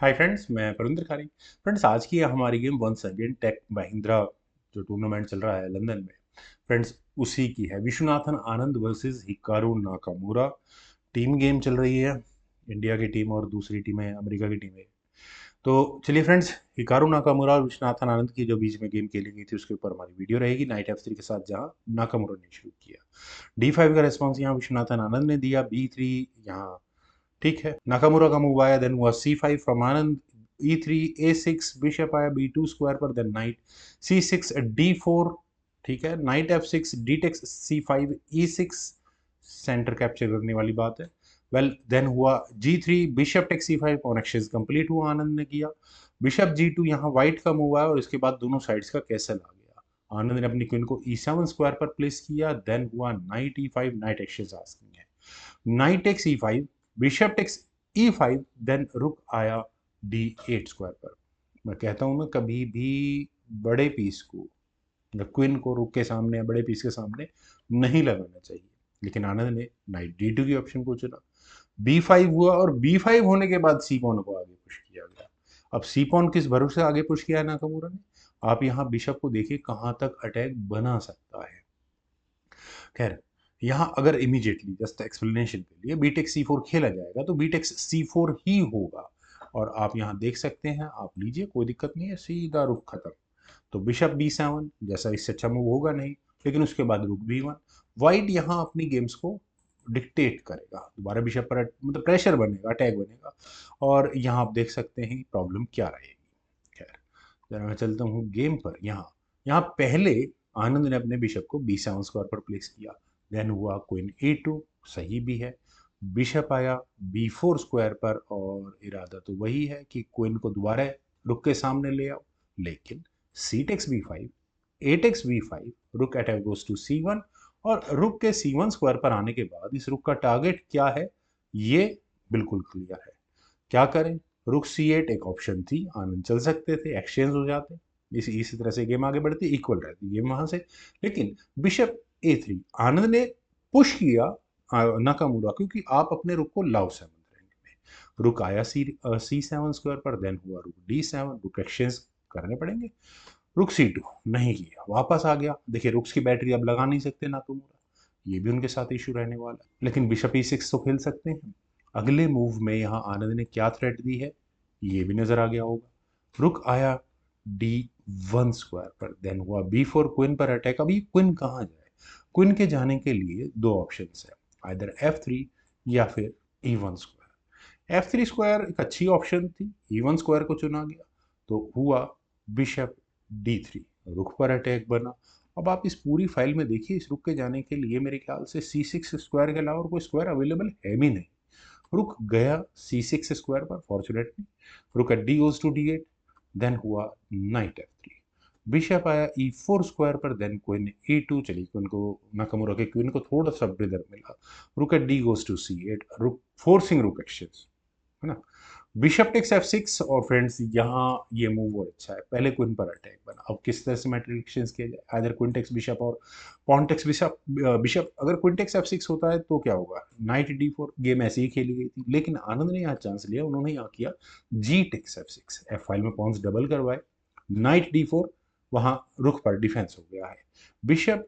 Hi friends, मैं परिंदर खारी। Friends, आज की हमारी game once again Tech Mahindra जो टूर्नामेंट चल रहा है लंदन में। फ्रेंड्स, उसी की है Viswanathan Anand versus Hikaru Nakamura. Team game चल रही है। इंडिया की टीम और दूसरी टीम है अमेरिका की टीम है। तो चलिए फ्रेंड्स, हिकारू नाकामुरा और विश्वनाथन आनंद की जो बीच में गेम खेली गई थी उसके ऊपर हमारी वीडियो रहेगी नाइट F3 के साथ, जहां नाकामुरा ने शुरू किया। D5 का रिस्पॉन्स यहाँ विश्वनाथन आनंद ने दिया। B3 यहाँ ठीक है, नाकामुरा का मूव आया, देन हुआ C5 from Anand. E3 A6 bishop आया B2 स्क्वायर पर, देन नाइट C6 D4। ठीक है, knight F6 D takes C5 E6 centre capture करने वाली बात है। वेल देन हुआ G3 bishop takes C5, on exchange complete हुआ, आनंद ने किया। बिशप G2, यहाँ व्हाइट का मूव आया और इसके बाद दोनों साइड्स का कैसल आ गया। आनंद ने अपनी क्वीन को E7 स्क्वायर पर प्लेस किया, देन हुआ knight E5, knight exchange asking है। Knight takes E5, bishop takes E5, then rook आया D8 स्क्वायर पर। मैं कहता हूं ना, कभी भी बड़े पीस को या क्वीन को रुक के सामने या बड़े पीस के सामने नहीं लगाना चाहिए, लेकिन आनंद ने नाइट D2 की ऑप्शन को चुना। B5 हुआ और B5 होने के बाद सी पॉन को आगे पुश किया गया। अब सी पॉन किस भरोसे आगे पुश किया है नाकामुरा ने? आप यहाँ बिशप को देखिए कहां तक अटैक बना सकता है। खैर, यहाँ अगर इमीडिएटली जस्ट एक्सप्लेनेशन के लिए बीटेक C4 खेला जाएगा तो बीटेक C4 ही होगा। और आप यहाँ देख सकते हैं, आप लीजिए, कोई दिक्कत नहीं है, सीधा रुख खत्म। तो बिशप B7 जैसा, इससे अच्छा मूव होगा नहीं, लेकिन उसके बाद रुक B1। वाइट यहाँ अपनी गेम्स को डिक्टेट करेगा, दोबारा बिशप पर मतलब प्रेशर बनेगा, अटैक बनेगा। और यहाँ आप देख सकते हैं प्रॉब्लम क्या रहेगी। खैर, जरा मैं चलता हूँ गेम पर। यहाँ यहाँ पहले आनंद ने अपने बिशप को B7 स्क्वायर पर प्लेस किया, देन हुआ क्वीन E2, सही भी है। बिशप आया B4 स्क्वायर पर, और इरादा तो वही है कि क्वीन को दोबारा रुक के सामने ले आओ, लेकिन C takes B5, A takes B5, रुक अटैक गोज टू C1। और रुक के C1 स्क्वायर पर आने के बाद इस रुक का टारगेट क्या है, ये बिल्कुल क्लियर है। क्या करें? रुक C8 एक ऑप्शन थी, आनंद चल सकते थे, एक्सचेंज हो जाते, इसी तरह से गेम आगे बढ़ती, इक्वल रहती गेम वहां से। लेकिन बिशप A3, आनंद ने पुश किया नाकामुरा, क्योंकि आप अपने रुक को लव 7 रैंक में। रुक आया C7 स्क्वायर पर, देन हुआ रुक D7, रुक एक्सचेंज करने पड़ेंगे। रुक C2 नहीं किया, वापस आ गया। देखिए, रुक्स की बैटरी अब लगा नहीं सकते नाकामुरा, ये भी उनके साथ इशू रहने वाला है। लेकिन बिशप E6 तो खेल सकते हैं। अगले मूव में यहाँ आनंद ने क्या थ्रेट दी है, ये भी नजर आ गया होगा। रुक आया D1 स्क्वायर पर, देन हुआ B4, क्वीन पर अटैक। अभी क्वीन कहाँ जाए? क्वीन के जाने के लिए दो ऑप्शन है, आइदर F3 या फिर E1 स्क्वायर। F3 स्क्वायर एक अच्छी ऑप्शन थी, E1 स्क्वायर को चुना गया, तो हुआ बिशप D3, रुख पर अटैक बना। अब आप इस पूरी फाइल में देखिए, इस रुक के जाने के लिए मेरे ख्याल से C6 स्क्वायर के अलावा और कोई स्क्वायर अवेलेबल है भी नहीं। रुक गया C6 स्क्वायर पर, fortunately. Rook at D goes to D8, then हुआ नाइट F3। बिशप आया E4 स्क्वायर पर, देन क्वीन E2 चली, क्वीन को नाकामुरा के क्वीन को थोड़ा सा ब्रेदर मिला। रुक at D goes to C8, रुक फोर्सिंग रुक एक्सचेंज, है ना। बिशप टेक्स F6, और फ्रेंड्स यहाँ ये मूव और अच्छा है, पहले क्वीन पर अटैक बना। अब किस तरह से मैट्रिक एक्सचेंज किया जाए, आइदर क्वीन टेक्स बिशप और पॉन टेक्स बिशप। बिशप अगर क्वीन टेक्स F6 होता है तो क्या होगा, नाइट D4, गेम ऐसे ही खेली गई थी। लेकिन आनंद ने यहाँ चांस लिया, उन्होंने यहाँ किया जी टेक्स F6, F फाइल में पॉन्स डबल करवाए, नाइट D4, वहां रुख पर डिफेंस हो गया है। बिशप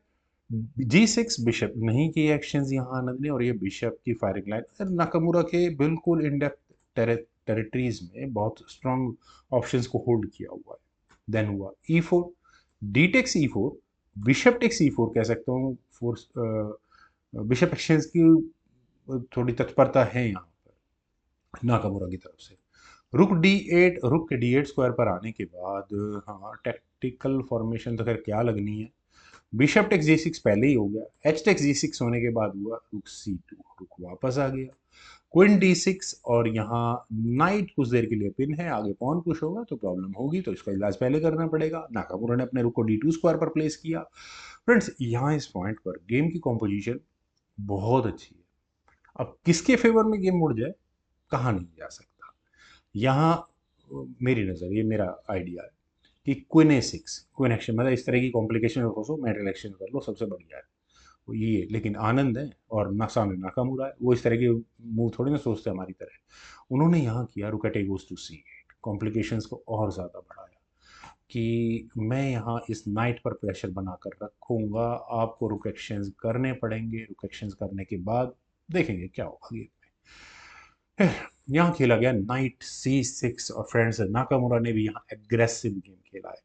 G6, बिशप नहीं किया एक्सचेंज यहाँ आनंद ने, और ये बिशप की फायरिंग लाइन नाकामुरा के बिल्कुल इन डेप्थ टेरिटरीज में बहुत स्ट्रॉन्ग ऑप्शंस को होल्ड किया हुआ है। देन हुआ E4, D takes E4, bishop takes E4 कह सकता हूँ। फोर्स बिशप एक्सचेंज की थोड़ी तत्परता है यहाँ पर नाकामुरा की तरफ से। रुक D8, रुक के D8 स्क्वायर पर आने के बाद, हाँ, टैक्टिकल फॉर्मेशन तो खैर क्या लगनी है। बिशप टेक्स G6 पहले ही हो गया, एच टेक्स G6 होने के बाद हुआ रुक C2, रुक वापस आ गया, क्वीन D6, और यहाँ नाइट कुछ देर के लिए पिन है, आगे पॉन पुश होगा तो प्रॉब्लम होगी, तो इसका इलाज पहले करना पड़ेगा। नाकामुरा ने अपने रुक को D2 स्क्वायर पर प्लेस किया। फ्रेंड्स, यहाँ इस पॉइंट पर गेम की कॉम्पोजिशन बहुत अच्छी है। अब किसके फेवर में गेम मुड़ जाए, कहा नहीं जा सकता। यहाँ मेरी नज़र, ये मेरा आइडिया है कि क्वीन A6, क्वीन एक्शन, मतलब इस तरह की कॉम्प्लिकेशन में फंसो, मेटल एक्शन कर लो, सबसे बढ़िया है वो ये। लेकिन आनंद है और ना सामने नाकामुरा है, वो इस तरह के मूव थोड़ी ना सोचते हमारी तरह। उन्होंने यहाँ किया rook at A goes to C8, complications को और ज़्यादा बढ़ाया कि मैं यहाँ इस नाइट पर प्रेशर बनाकर रखूँगा, आपको रुक एक्सचेंज करने पड़ेंगे, रुक एक्सचेंज करने के बाद देखेंगे क्या होगा गेम में। यहाँ खेला गया नाइट C6 और फ्रेंड्स नाकामुरा ने भी यहाँ एग्रेसिव गेम खेला है।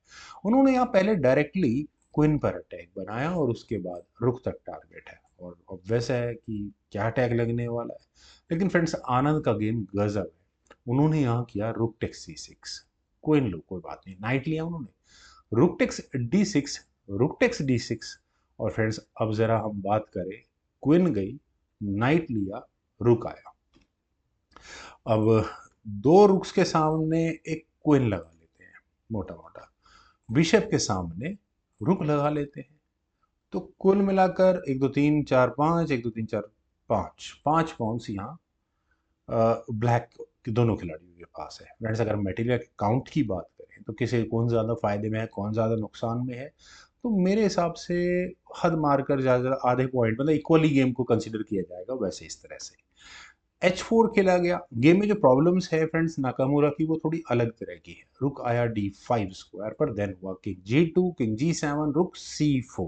उन्होंने यहाँ पहले डायरेक्टली क्वीन पर अटैक बनाया और उसके बाद रुक तक टारगेट है और ऑब्वियस है कि क्या अटैक लगने वाला है। लेकिन फ्रेंड्स आनंद का गेम गजब है। उन्होंने यहाँ किया रुक टेक C6, क्वीन लो कोई बात नहीं, नाइट लिया उन्होंने, rook takes D6, rook takes D6 और फ्रेंड्स अब जरा हम बात करें, क्वीन गई, नाइट लिया, रुक आया। अब दो रुक्स के सामने एक क्वीन लगा लेते हैं मोटा मोटा, बिशप के सामने रुक लगा लेते हैं, तो कुल मिलाकर 1 2 3 4 5, 1 2 3 4 5 5 पॉइंट्स यहाँ ब्लैक के दोनों खिलाड़ियों के पास है। फ्रेंड्स अगर मटेरियल काउंट की बात करें तो किसे कौन ज़्यादा फायदे में है, कौन ज़्यादा नुकसान में है, तो मेरे हिसाब से हद मारकर ज़्यादा आधे पॉइंट मतलब इक्वली गेम को कंसिडर किया जाएगा वैसे इस तरह से। H4 खेला गया। गेम में जो प्रॉब्लम्स है फ्रेंड्स नाकामुरा की वो थोड़ी अलग तरह की है। रुक आया D5 स्क्वायर पर, देन हुआ किंग G2, किंग G7, रुक C4।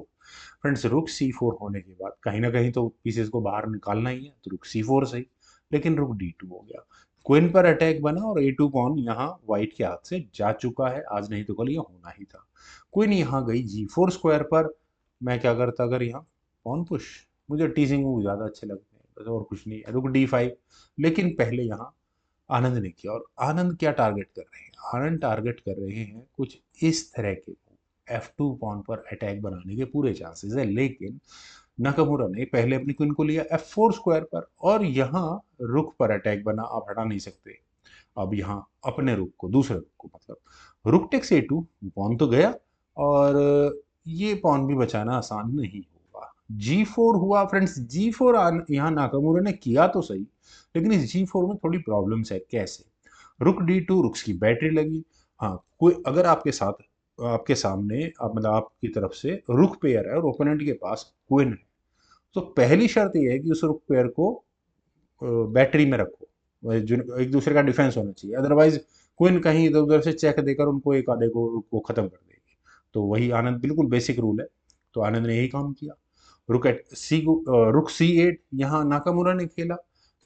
फ्रेंड्स रुक C4 होने के बाद कहीं ना कहीं तो पीसेस को बाहर निकालना ही है, तो रुक C4 सही, लेकिन रुक D2 हो गया। क्वीन पर अटैक बना और A2 पॉन यहाँ व्हाइट के हाथ से जा चुका है, आज नहीं तो कल ये होना ही था। क्वीन यहाँ गई G4 स्क्वायर पर, मैं क्या करता अगर यहाँ पॉन पुश, मुझे टीजिंग मूव ज़्यादा अच्छे लगते हैं, बस और कुछ नहीं है। रुक D5, लेकिन पहले यहाँ आनंद ने किया और आनंद क्या टारगेट कर रहे हैं, आनंद टारगेट कर रहे हैं कुछ इस तरह के F2 पॉन पर अटैक बनाने के पूरे चांसेस है, लेकिन नाकामुरा ने पहले अपनी क्वीन को लिया F4 स्क्वायर पर और यहाँ रुक पर अटैक बना, आप हटा नहीं सकते। अब यहाँ अपने रुक को, दूसरे रुक को मतलब रुक टेक्स A2, पॉन तो गया और ये पॉन भी बचाना आसान नहीं होगा। G4 हुआ फ्रेंड्स, G4 यहाँ नाकामुरा ने किया तो सही, लेकिन इस G4 में थोड़ी प्रॉब्लम्स है। कैसे? रुक D2, रुक्स की बैटरी लगी। हाँ, कोई अगर आपके साथ आपके सामने मतलब आपकी तरफ से रुक पेयर है और ओपोनेंट के पास क्वीन है, तो पहली शर्त यह है कि उस रुक पेयर को बैटरी में रखो, जो एक दूसरे का डिफेंस होना चाहिए, अदरवाइज क्वीन कहीं इधर उधर से चेक देकर उनको एक आधे को खत्म कर देगी। तो वही आनंद बिल्कुल बेसिक रूल है, तो आनंद ने यही काम किया। रुक C8 यहाँ नाकामुरा ने खेला,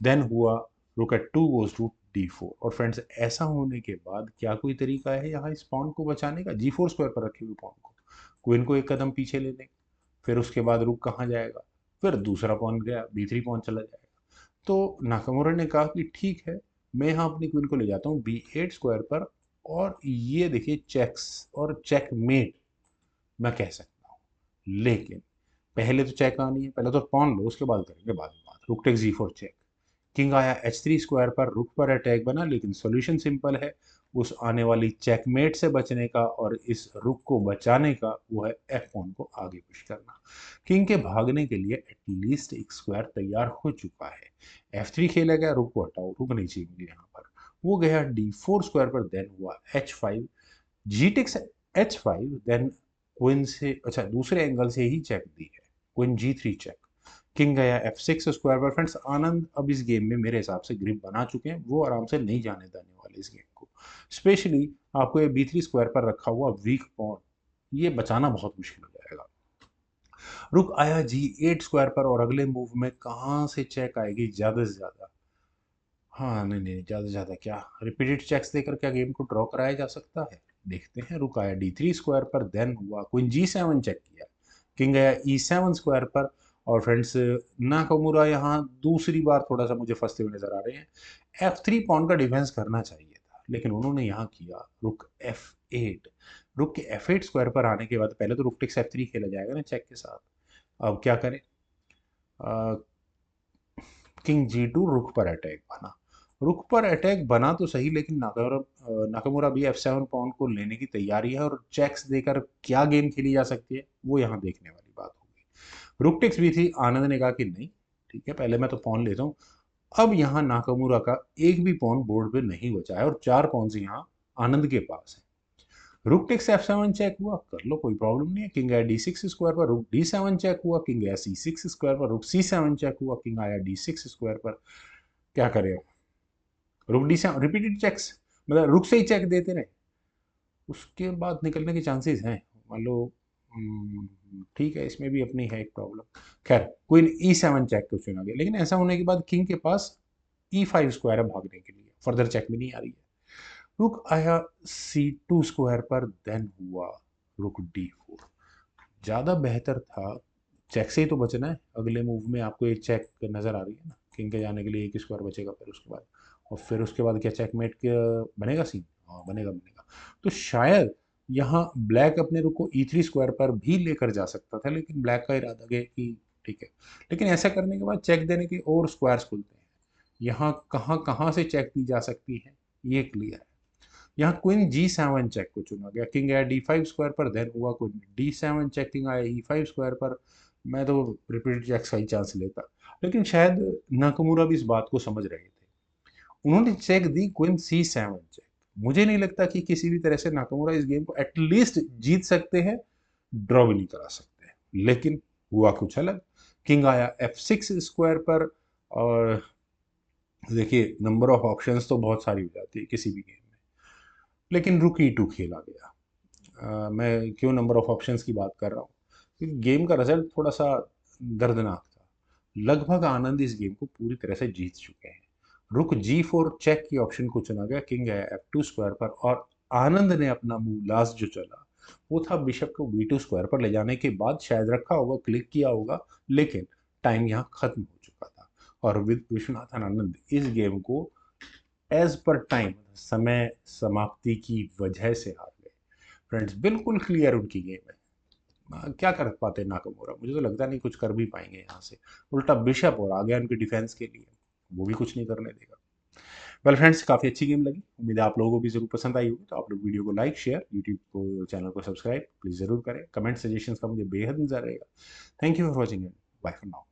देन हुआ रुक एट 2 गोज टू D4 और फ्रेंड्स ऐसा होने के बाद क्या कोई तरीका है यहाँ इस पॉन को बचाने का? G4 स्क्वायर पर रखे हुए पॉन को, क्वीन को एक कदम पीछे ले लेंगे, फिर उसके बाद रुक कहाँ जाएगा, फिर दूसरा पॉन गया B3 पॉन चला जाएगा। तो नाकामुरा ने कहा कि ठीक है, मैं यहाँ अपनी क्वीन को ले जाता हूँ B8 स्क्वायर पर और ये देखिए चेक्स और चेकमेट मैं कह सकता हूँ, लेकिन पहले तो चेक आनी है, पहले तो पॉन लो उसके बाद करेंगे बाद में बात। रुक टेक G4 चेक, किंग आया H3 स्क्वायर पर, रुक पर अटैक बना, लेकिन सॉल्यूशन सिंपल है, उस आने वाली चेकमेट से बचने का और इस रुक को बचाने का वो है F पॉन को आगे पुश करना। किंग के भागने के लिए एटलीस्ट एक स्क्वायर तैयार हो चुका है। F3 खेला गया, रुक को हटाओ, रुक नहीं चाहिए मुझे यहाँ पर, वो गया D4 स्क्वायर पर, देन हुआ H5, जी टेक्स H5, देन क्वीन से अच्छा दूसरे एंगल से ही चेक दी है, क्वीन G3 चेक, किंग गया F6 स्क्वायर पर। फ्रेंड्स आनंद अब इस गेम में मेरे हिसाब से ग्रिप बना चुके हैं, वो आराम से नहीं जाने देने वाले इस गेम को। स्पेशली आपको ये B3 स्क्वायर पर रखा हुआ वीक पॉन ये बचाना बहुत मुश्किल हो जाएगा। रुक आया G8 स्क्वायर पर और अगले मूव में कहाँ से चेक आएगी ज़्यादा से ज़्यादा? हाँ नहीं नहीं, ज़्यादा से ज़्यादा क्या रिपीटेड चेक्स देकर क्या गेम को ड्रॉ कराया जा सकता है? देखते हैं। रुक आया D3 स्क्वायर पर, देन हुआ क्वीन G7 चेक किया, किंग गया E7 स्क्वायर पर और फ्रेंड्स नाकामुरा यहाँ दूसरी बार थोड़ा सा मुझे फंसते हुए नजर आ रहे हैं। F3 पॉन का डिफेंस करना चाहिए था, लेकिन उन्होंने यहाँ किया रुक F8। रुक के F8 स्क्वायर पर आने के बाद पहले तो रुक टेक्स F3 खेला जाएगा ना चेक के साथ, अब क्या करें? किंग G2, रुक पर अटैक बना, रुक पर अटैक बना तो सही, लेकिन नाकामुरा भी F7 पॉन को लेने की तैयारी है और चेक्स देकर क्या गेम खेली जा सकती है वो यहाँ देखने वाली बात होगी। रुक टेक्स भी थी, आनंद ने कहा कि नहीं ठीक है पहले मैं तो पॉन लेता हूँ। अब यहाँ नाकामुरा का एक भी पॉन बोर्ड पे नहीं बचा है और 4 पॉन्स यहाँ आनंद के पास है। रुक टेक्स F7 चेक हुआ, कर लो कोई प्रॉब्लम नहीं है, किंग आया D6 स्क्वायर पर, रुक D7 चेक हुआ, किंग आया C6 स्क्वायर पर, रुक C7 चेक हुआ, किंग आया D6 स्क्वायर पर। क्या करें? रुक D7 रिपीटेड चेक्स, मतलब रुक से ही चेक देते रहे, उसके बाद निकलने के चांसेस हैं। मान लो ठीक है, इसमें भी अपनी है एक प्रॉब्लम। खैर, क्वीन E7 चेक को चुना गया, लेकिन ऐसा होने के बाद किंग के पास E5 स्क्वायर है भागने के लिए, फर्दर चेक में नहीं आ रही है। रुक आया C2 स्क्वायर पर, देन हुआ रुक D4। ज़्यादा बेहतर था, चेक से ही तो बचना है, अगले मूव में आपको एक चेक नज़र आ रही है ना, किंग के जाने के लिए एक स्क्वायर बचेगा फिर उसके बाद, और फिर उसके बाद क्या चेकमेट बनेगा सीन? हाँ बनेगा बनेगा। तो शायद यहाँ ब्लैक अपने रुक को E3 स्क्वायर पर भी लेकर जा सकता था, लेकिन ब्लैक का इरादा है कि ठीक है, लेकिन ऐसा करने के बाद चेक देने के और स्क्वायर्स खुलते हैं। यहाँ कहाँ कहाँ से चेक दी जा सकती है ये क्लियर है। यहाँ क्वीन G7 चेक को चुना गया, किंग आया D5 स्क्वायर पर, देन हुआ क्वीन D7 चेक, किंग आया E5 स्क्वायर पर। मैं तो रिपीट चेक का ही चांस लेता, लेकिन शायद नाकामुरा भी इस बात को समझ रहे थे, उन्होंने चेक दी क्वीन C7 चेक। मुझे नहीं लगता कि किसी भी तरह से नाकामुरा इस गेम को एटलीस्ट जीत सकते हैं, ड्रॉ भी नहीं करा सकते, लेकिन हुआ कुछ अलग। किंग आया F6 स्क्वायर पर, और देखिए नंबर ऑफ ऑप्शंस तो बहुत सारी हो जाती है किसी भी गेम में, लेकिन रुक E2 खेला गया। मैं क्यों नंबर ऑफ ऑप्शंस की बात कर रहा हूँ, क्योंकि गेम का रिजल्ट थोड़ा सा दर्दनाक था। लगभग आनंद इस गेम को पूरी तरह से जीत चुके हैं। रुक G4 चेक की ऑप्शन को चुना गया, किंग आया F2 स्क्वायर पर, और आनंद ने अपना मूव लास्ट जो चला वो था बिशप को B2 स्क्वायर पर ले जाने के बाद, शायद रखा होगा, क्लिक किया होगा, लेकिन टाइम यहाँ खत्म हो चुका था, और विश्वनाथन आनंद इस गेम को एज पर टाइम, समय समाप्ति की वजह से हार गए। फ्रेंड्स बिल्कुल क्लियर उनकी गेम है। क्या कर पाते नाकामुरा? मुझे तो लगता नहीं कुछ कर भी पाएंगे यहाँ से, उल्टा बिशप और आ गया उनके डिफेंस के लिए, वो भी कुछ नहीं करने देगा। वेल फ्रेंड्स, काफ़ी अच्छी गेम लगी, उम्मीद है आप लोगों को भी जरूर पसंद आई होगी। तो आप लोग वीडियो को लाइक शेयर, यूट्यूब को चैनल को सब्सक्राइब प्लीज़ ज़रूर करें, कमेंट सजेशंस का मुझे बेहद इंतजार रहेगा। Thank you for watching, bye for now.